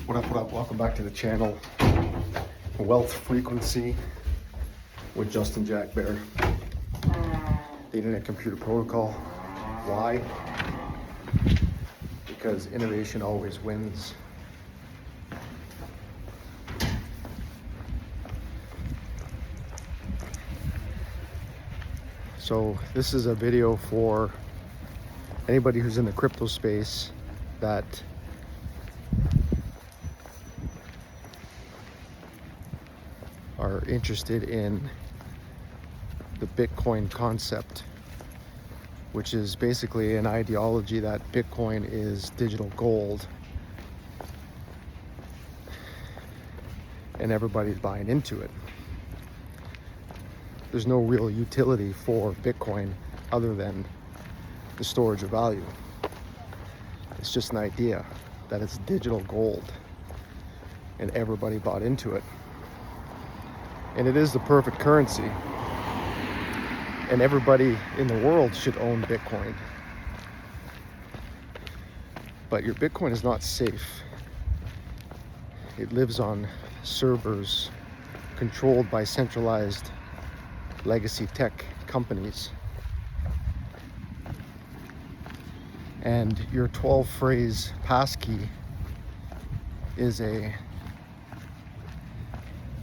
What up? Welcome back to the channel. Wealth Frequency with Justin Jack Bear. The Internet Computer Protocol. Why? Because innovation always wins. So this is a video for anybody who's in the crypto space that are interested in the Bitcoin concept, which is basically an ideology that Bitcoin is digital gold and everybody's buying into it. There's no real utility for Bitcoin other than the storage of value. It's just an idea that it's digital gold and everybody bought into it. And it is the perfect currency. And everybody in the world should own Bitcoin. But your Bitcoin is not safe. It lives on servers controlled by centralized legacy tech companies. And your 12-phrase passkey is a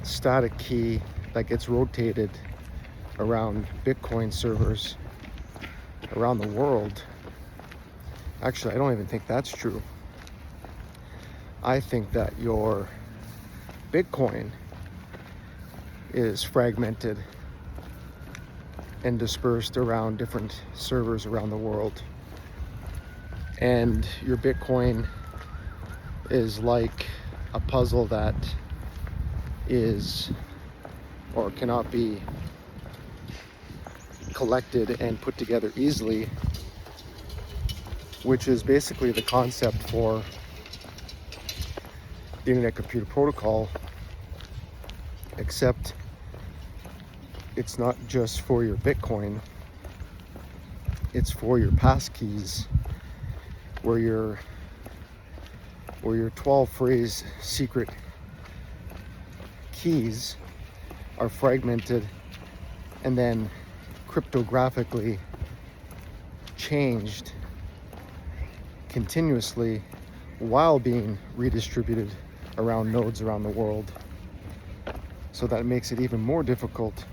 static key that gets rotated around Bitcoin servers around the world. Actually, I don't even think that's true. I think that your Bitcoin is fragmented and dispersed around different servers around the world. And your Bitcoin is like a puzzle that is or cannot be collected and put together easily, which is basically the concept for the Internet Computer Protocol, except it's not just for your Bitcoin, it's for your passkeys, where your 12-phrase secret keys are fragmented and then cryptographically changed continuously while being redistributed around nodes around the world. So that makes it even more difficult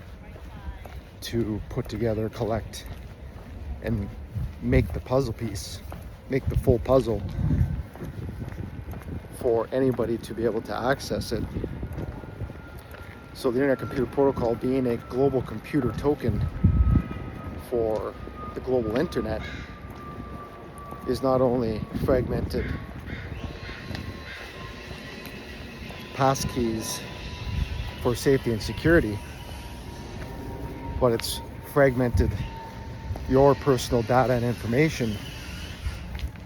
to put together, collect, and make the puzzle piece, make the full puzzle for anybody to be able to access it. So the Internet Computer Protocol, being a global computer token for the global internet, is not only fragmented passkeys for safety and security, but it's fragmented your personal data and information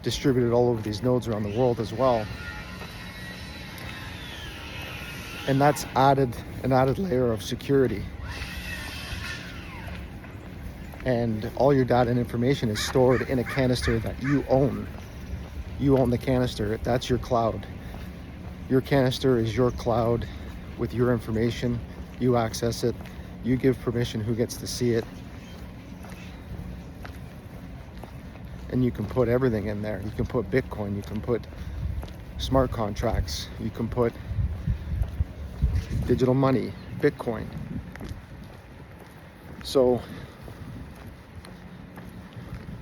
distributed all over these nodes around the world as well. And that's an added layer of security. And all your data and information is stored in a canister that you own. You own the canister. That's your cloud. Your canister is your cloud with your information. You access it. You give permission who gets to see it. And you can put everything in there. You can put Bitcoin. You can put smart contracts. You can put digital money, Bitcoin. So,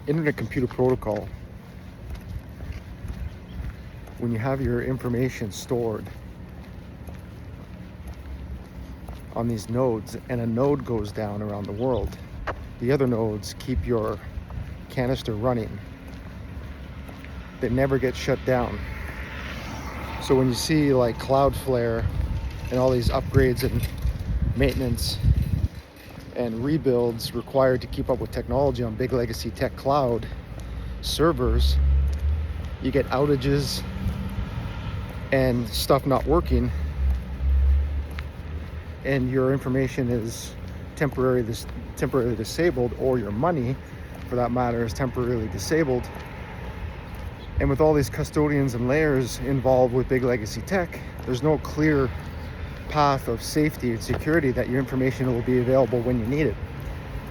Internet Computer Protocol, when you have your information stored on these nodes and a node goes down around the world, the other nodes keep your canister running. They never get shut down. So when you see like Cloudflare and all these upgrades and maintenance and rebuilds required to keep up with technology on big legacy tech cloud servers, you get outages and stuff not working, and your information is temporarily disabled, or your money for that matter is temporarily disabled. And with all these custodians and layers involved with big legacy tech, there's no clear path of safety and security that your information will be available when you need it.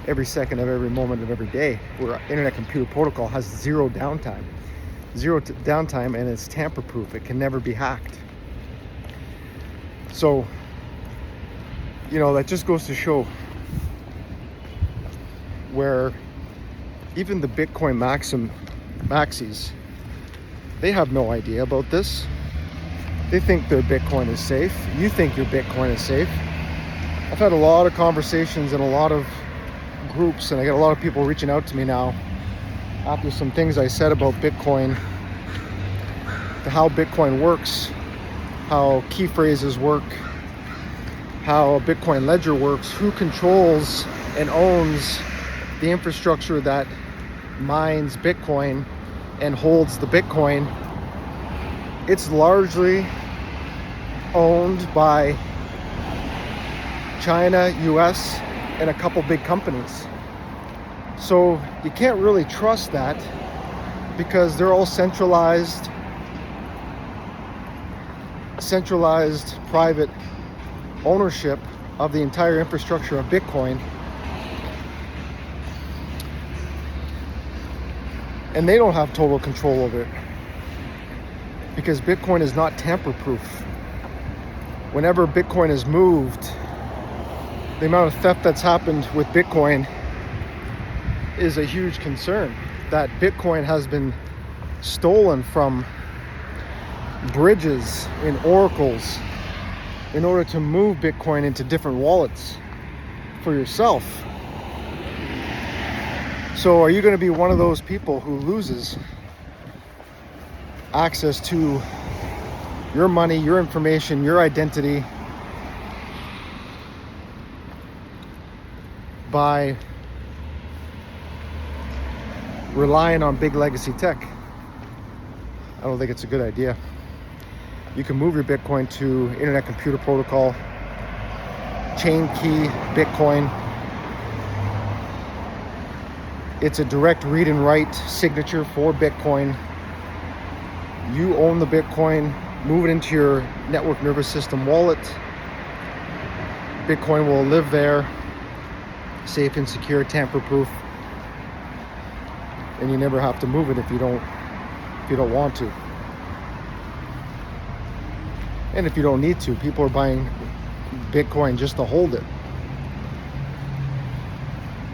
Every second of every moment of every day, where Internet Computer Protocol has zero downtime. Downtime, and it's tamper-proof. It can never be hacked. So, that just goes to show where even the Bitcoin maxis, they have no idea about this. They think their Bitcoin is safe. You think your Bitcoin is safe. I've had a lot of conversations in a lot of groups, and I get a lot of people reaching out to me now after some things I said about Bitcoin, to how Bitcoin works, how key phrases work, how a Bitcoin ledger works, who controls and owns the infrastructure that mines Bitcoin and holds the Bitcoin. It's largely owned by China, US, and a couple big companies. So you can't really trust that, because they're all centralized private ownership of the entire infrastructure of Bitcoin. And they don't have total control of it, because Bitcoin is not tamper-proof. Whenever Bitcoin is moved, the amount of theft that's happened with Bitcoin is a huge concern. That Bitcoin has been stolen from bridges in oracles in order to move Bitcoin into different wallets for yourself. So are you going to be one of those people who loses access to your money, your information, your identity by relying on big legacy tech? I don't think it's a good idea. You can move your Bitcoin to Internet Computer Protocol, chain key Bitcoin. It's a direct read and write signature for Bitcoin. You own the Bitcoin, move it into your network nervous system wallet. Bitcoin will live there, safe and secure, tamper-proof, and you never have to move it if you don't want to. And if you don't need to, people are buying Bitcoin just to hold it.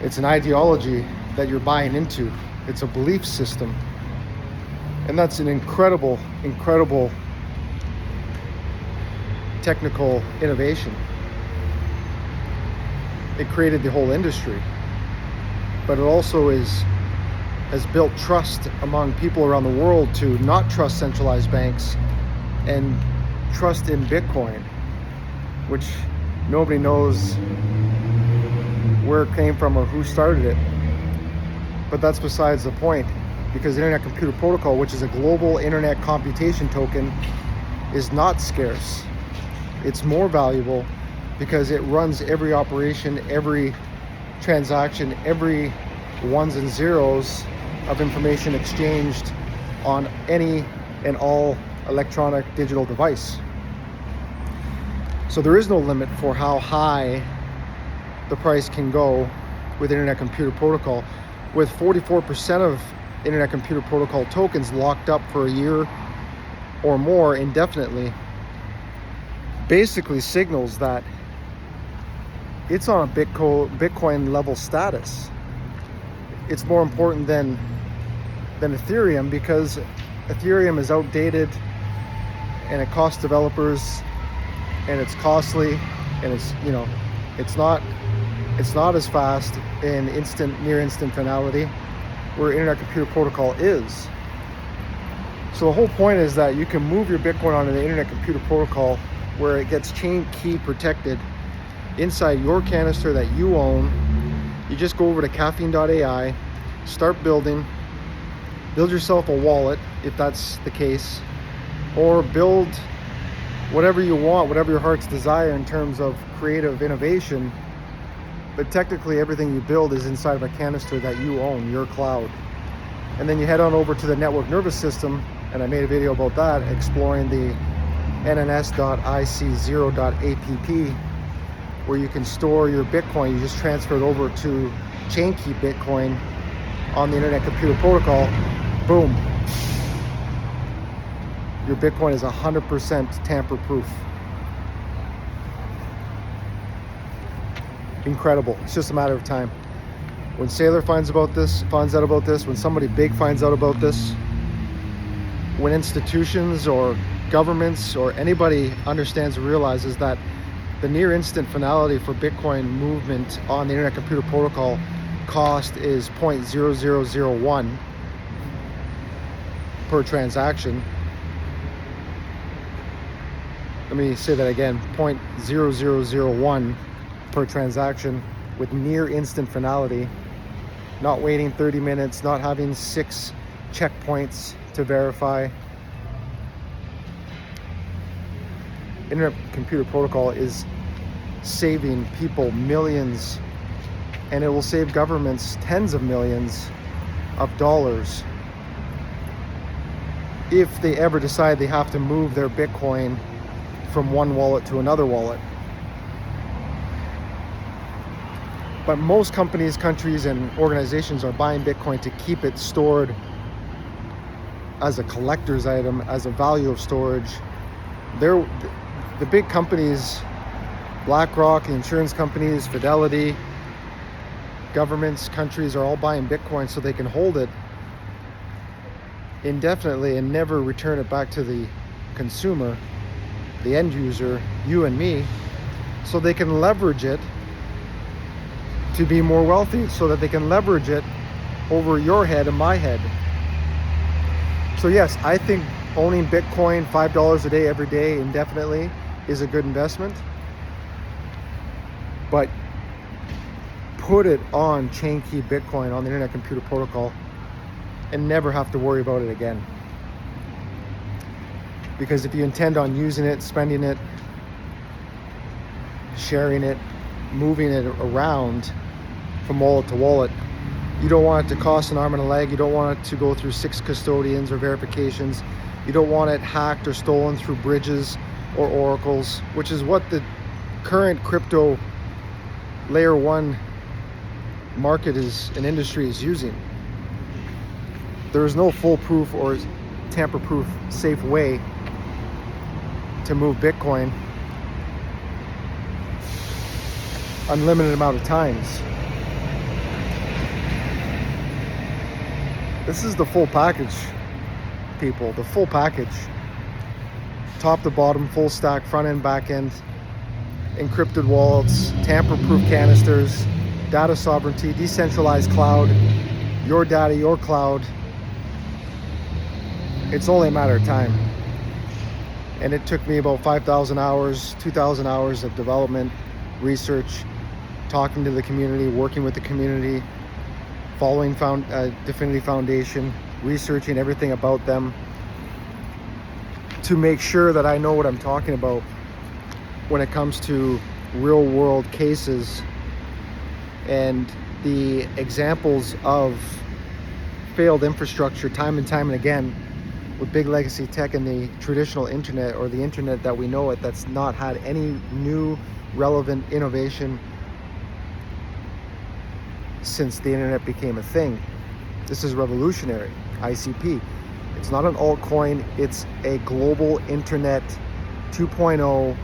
It's an ideology that you're buying into. It's a belief system. And that's an incredible technical innovation. It created the whole industry. But it also has built trust among people around the world to not trust centralized banks and trust in Bitcoin, which nobody knows where it came from or who started it. But that's besides the point, because Internet Computer Protocol, which is a global internet computation token, is not scarce. It's more valuable because it runs every operation, every transaction, every ones and zeros of information exchanged on any and all electronic digital device. So there is no limit for how high the price can go with Internet Computer Protocol, with 44% of Internet Computer Protocol tokens locked up for a year or more indefinitely. Basically signals that it's on a Bitcoin level status. It's more important than Ethereum, because Ethereum is outdated and it costs developers and it's costly, and it's not as fast in near instant finality where Internet Computer Protocol is. So the whole point is that you can move your Bitcoin onto the Internet Computer Protocol, where it gets chain key protected inside your canister that you own. You just go over to caffeine.ai, start build yourself a wallet if that's the case, or build whatever you want, whatever your heart's desire in terms of creative innovation. But technically everything you build is inside of a canister that you own, your cloud. And then you head on over to the network nervous system, and I made a video about that, exploring the nns.ic0.app, where you can store your Bitcoin. You just transfer it over to chain key Bitcoin on the Internet Computer Protocol. Boom. Your Bitcoin is 100% tamper-proof. Incredible. It's just a matter of time. When Saylor finds out about this, when somebody big finds out about this, when institutions or governments or anybody understands and realizes that the near instant finality for Bitcoin movement on the Internet Computer Protocol cost is 0.0001 per transaction. Let me say that again, 0.0001 per transaction with near instant finality, not waiting 30 minutes, not having 6 checkpoints to verify. Internet Computer Protocol is saving people millions, and it will save governments tens of millions of dollars if they ever decide they have to move their Bitcoin from one wallet to another wallet. But most companies, countries, and organizations are buying Bitcoin to keep it stored as a collector's item, as a value of storage. The big companies, BlackRock, the insurance companies, Fidelity, governments, countries are all buying Bitcoin so they can hold it indefinitely and never return it back to the consumer, the end user, you and me, so they can leverage it to be more wealthy, so that they can leverage it over your head and my head. So yes, I think owning Bitcoin $5 a day every day indefinitely is a good investment, but put it on chain key Bitcoin on the Internet Computer Protocol and never have to worry about it again. Because if you intend on using it, spending it, sharing it, moving it around from wallet to wallet, you don't want it to cost an arm and a leg. You don't want it to go through 6 custodians or verifications. You don't want it hacked or stolen through bridges or oracles, which is what the current crypto layer 1 market is, an industry is using. There is no foolproof or tamper-proof safe way to move Bitcoin unlimited amount of times. This is the full package, people, the full package. Top to bottom, full stack, front end, back end, encrypted wallets, tamper-proof canisters, data sovereignty, decentralized cloud, your data, your cloud. It's only a matter of time. And it took me about 5,000 hours, 2,000 hours of development, research, talking to the community, working with the community, following Definity Foundation, researching everything about them to make sure that I know what I'm talking about when it comes to real world cases and the examples of failed infrastructure time and time and again with big legacy tech and the traditional internet, or the internet that we know it, that's not had any new relevant innovation since the internet became a thing. This is revolutionary. ICP. It's not an altcoin, it's a global internet 2.0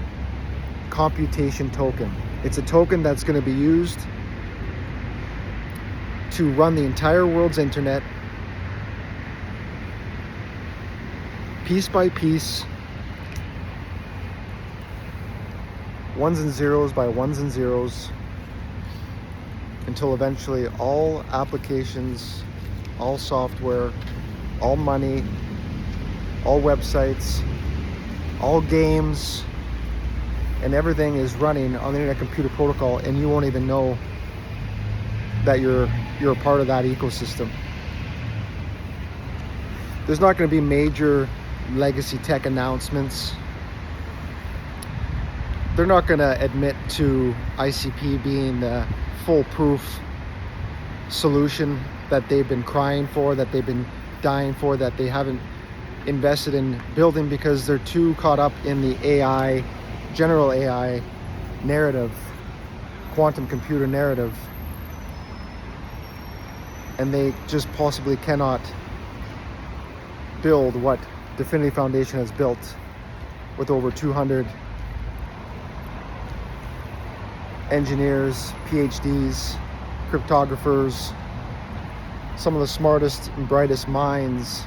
computation token. It's a token that's going to be used to run the entire world's internet piece by piece, ones and zeros by ones and zeros, until eventually all applications, all software, all money, all websites, all games, and everything is running on the Internet Computer Protocol, and you won't even know that you're a part of that ecosystem. There's not going to be major legacy tech announcements. They're not going to admit to ICP being the foolproof solution that they've been crying for, that they've been dying for, that they haven't invested in building because they're too caught up in the AI, general AI narrative, quantum computer narrative, and they just possibly cannot build what Definity Foundation has built with over 200 engineers, PhDs, cryptographers, some of the smartest and brightest minds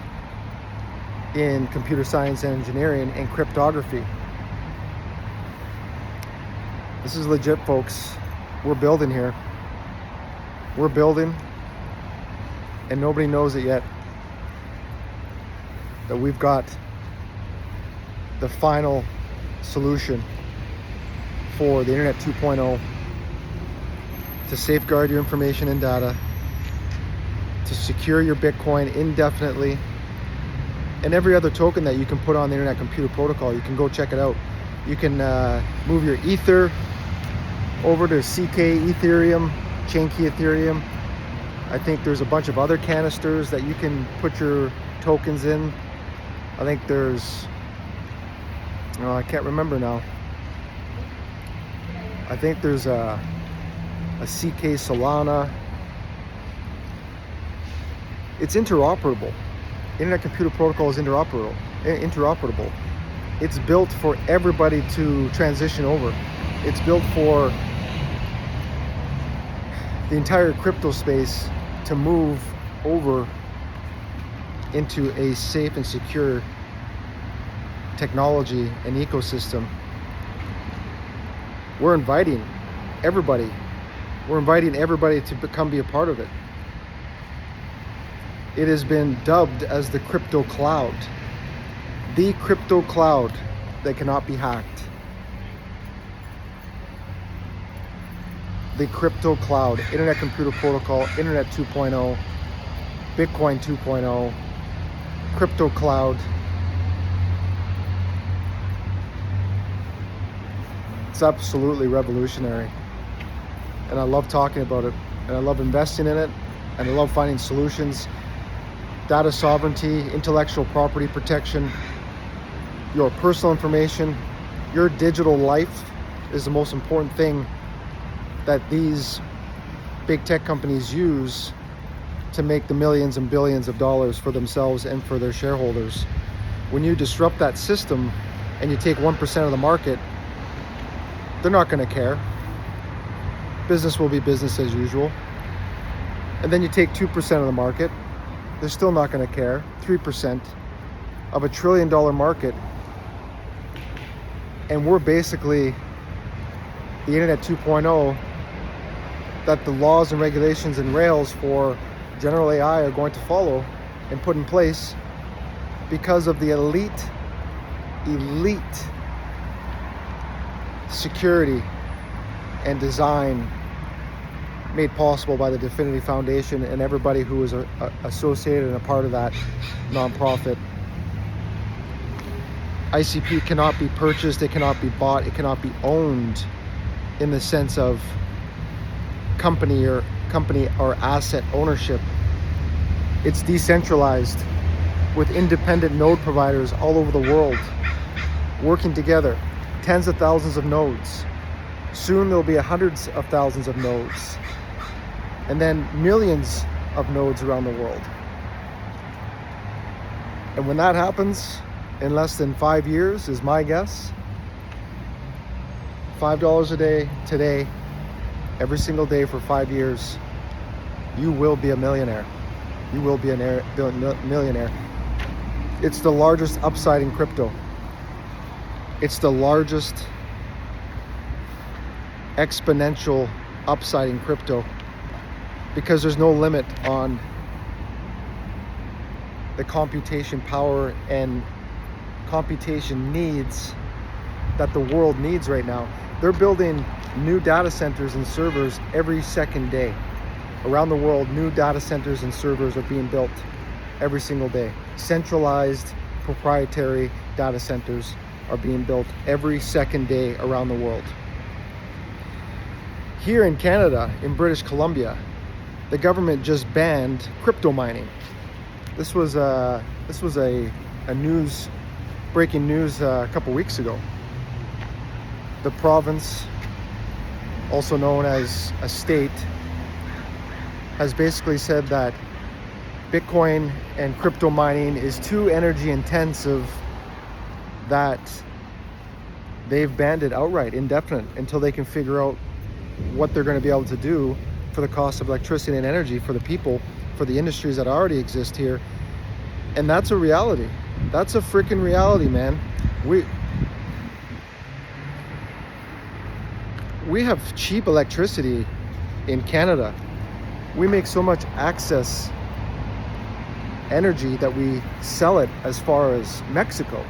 in computer science and engineering and cryptography. This is legit, folks. We're building here. We're building, and nobody knows it yet, that we've got the final solution for the Internet 2.0 to safeguard your information and data, to secure your Bitcoin indefinitely, and every other token that you can put on the Internet Computer Protocol. You can go check it out. You can move your Ether over to CK Ethereum, Chain Key Ethereum. I think there's a bunch of other canisters that you can put your tokens in. I think there's, I can't remember now. I think there's a CK Solana. It's interoperable. Internet Computer Protocol is interoperable. It's built for everybody to transition over. It's built for the entire crypto space to move over into a safe and secure technology and ecosystem. We're inviting everybody. We're inviting everybody to be a part of it. It has been dubbed as the crypto cloud. The crypto cloud that cannot be hacked. The crypto cloud, Internet Computer Protocol, Internet 2.0, Bitcoin 2.0, crypto cloud. It's absolutely revolutionary. And I love talking about it. And I love investing in it. And I love finding solutions. Data sovereignty, intellectual property protection, your personal information, your digital life is the most important thing that these big tech companies use to make the millions and billions of dollars for themselves and for their shareholders. When you disrupt that system and you take 1% of the market, they're not going to care. Business will be business as usual. And then you take 2% of the market, they're still not going to care. 3% of a $1 trillion market. And we're basically the Internet 2.0 that the laws and regulations and rails for general AI are going to follow and put in place because of the elite security and design made possible by the Definity Foundation and everybody who is associated and a part of that nonprofit. ICP cannot be purchased, it cannot be bought, it cannot be owned in the sense of company or asset ownership. It's decentralized with independent node providers all over the world working together, tens of thousands of nodes. Soon there'll be hundreds of thousands of nodes, and then millions of nodes around the world. And when that happens, in less than 5 years is my guess, $5 a day today, every single day for 5 years, you will be a millionaire. You will be a millionaire. It's the largest upside in crypto. It's the largest exponential upside in crypto because there's no limit on the computation power and computation needs that the world needs right now. They're building new data centers and servers every second day. Around the world, new data centers and servers are being built every single day. Centralized, proprietary data centers are being built every second day around the world. Here in Canada, in British Columbia, the government just banned crypto mining. This was a breaking news a couple weeks ago. The province, also known as a state, has basically said that Bitcoin and crypto mining is too energy intensive, that they've banned it outright, indefinite, until they can figure out what they're going to be able to do for the cost of electricity and energy for the people, for the industries that already exist here. And that's a reality. That's a freaking reality, man. We have cheap electricity in Canada. We make so much excess energy that we sell it as far as Mexico,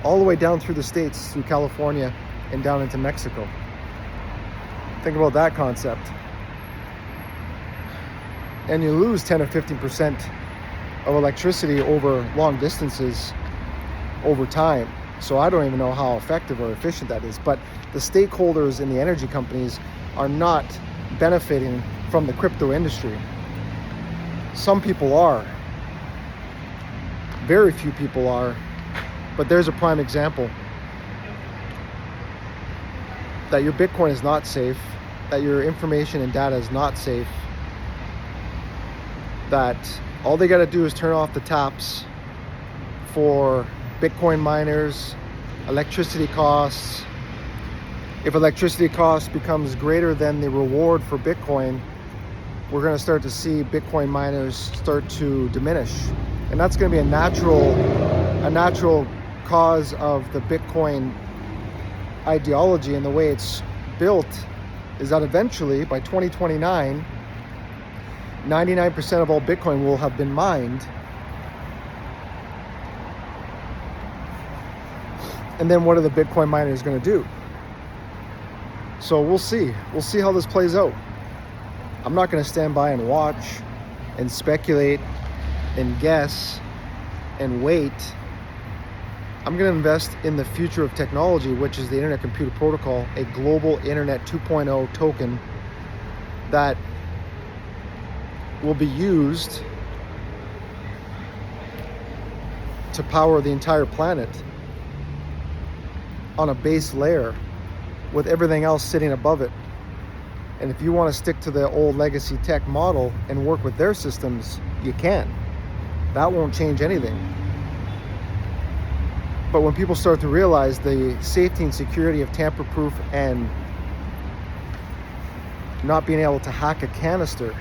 all the way down through the States, through California and down into Mexico. Think about that concept. And you lose 10 or 15% of electricity over long distances over time. So I don't even know how effective or efficient that is. But the stakeholders in the energy companies are not benefiting from the crypto industry. Some people are. Very few people are. But there's a prime example that your Bitcoin is not safe, that your information and data is not safe, that all they got to do is turn off the taps for Bitcoin miners, electricity costs. If electricity cost becomes greater than the reward for Bitcoin, we're going to start to see Bitcoin miners start to diminish. And that's going to be a natural cause of the Bitcoin ideology, and the way it's built is that eventually by 2029, 99% of all Bitcoin will have been mined. And then what are the Bitcoin miners going to do? So we'll see. We'll see how this plays out. I'm not going to stand by and watch and speculate and guess and wait. I'm going to invest in the future of technology, which is the Internet Computer Protocol, a global Internet 2.0 token that will be used to power the entire planet on a base layer with everything else sitting above it. And if you want to stick to the old legacy tech model and work with their systems, you can. That won't change anything. But when people start to realize the safety and security of tamper-proof and not being able to hack a canister,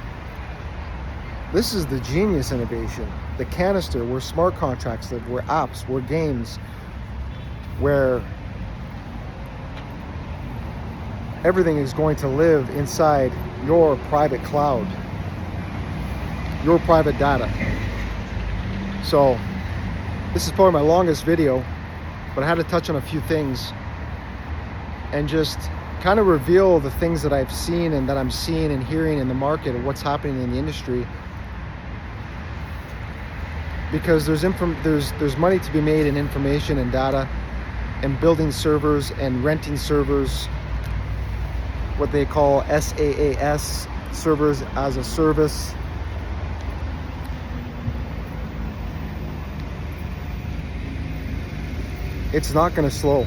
this is the genius innovation. The canister, where smart contracts live, where apps, where games, where everything is going to live inside your private cloud, your private data. So this is probably my longest video, but I had to touch on a few things and just kind of reveal the things that I've seen and that I'm seeing and hearing in the market and what's happening in the industry. Because there's money to be made in information and data and building servers and renting servers, what they call SaaS, servers as a service. It's not going to slow.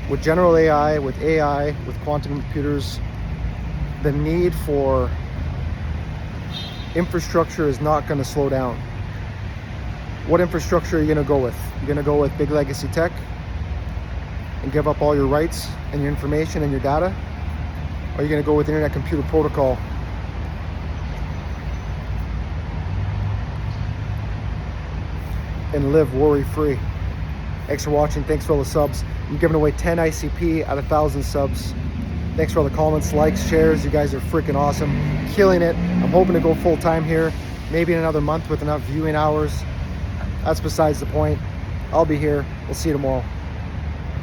With general AI, with quantum computers, the need for infrastructure is not going to slow down. What infrastructure are you going to go with? You're going to go with big legacy tech and give up all your rights and your information and your data? Or are you going to go with Internet Computer Protocol and live worry-free? Thanks for watching. Thanks for all the subs. I'm giving away 10 ICP at 1,000 subs. Thanks for all the comments, likes, shares. You guys are freaking awesome. Killing it. I'm hoping to go full-time here, maybe in another month with enough viewing hours. That's besides the point. I'll be here. We'll see you tomorrow.